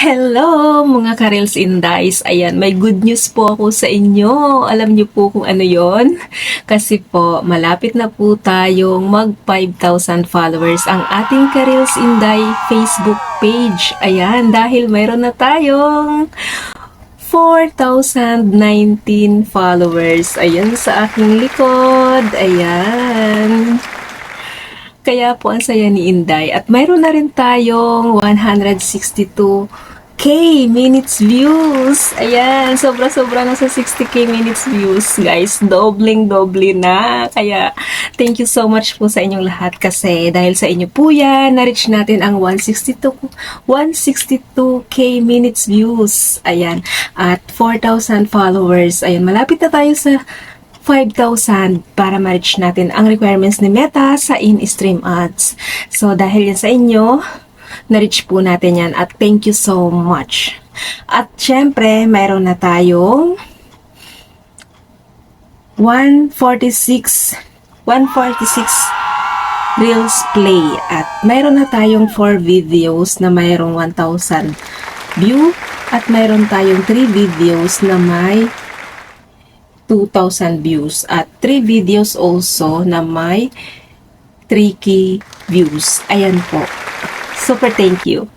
Hello mga ka-Reels Indies! Ayan, may good news po ako sa inyo. Alam niyo po kung ano yon? Kasi po, malapit na po tayong mag 5,000 followers ang ating ka-Reels Inday Facebook page. Ayan, dahil mayroon na tayong 4,019 followers. Ayan sa aking likod. Ayan. Kaya po ang saya ni Inday. At mayroon na rin tayong 162k minutes views. Ayan, sobra-sobra na sa 60k minutes views, guys. Doble na. Kaya, thank you so much po sa inyong lahat kasi dahil sa inyo po yan, na-reach natin ang 162k minutes views. Ayan, at 4,000 followers. Ayan, malapit na tayo sa 5,000 para ma-reach natin ang requirements ni Meta sa in-stream ads. So, dahil yan sa inyo, na-reach po natin yan at thank you so much. At syempre, mayroon na tayong 146 Reels Play at mayroon na tayong 4 videos na mayroong 1,000 view at mayroon tayong 3 videos na may 2,000 views at 3 videos also na may 3k views. Ayan po. Super thank you.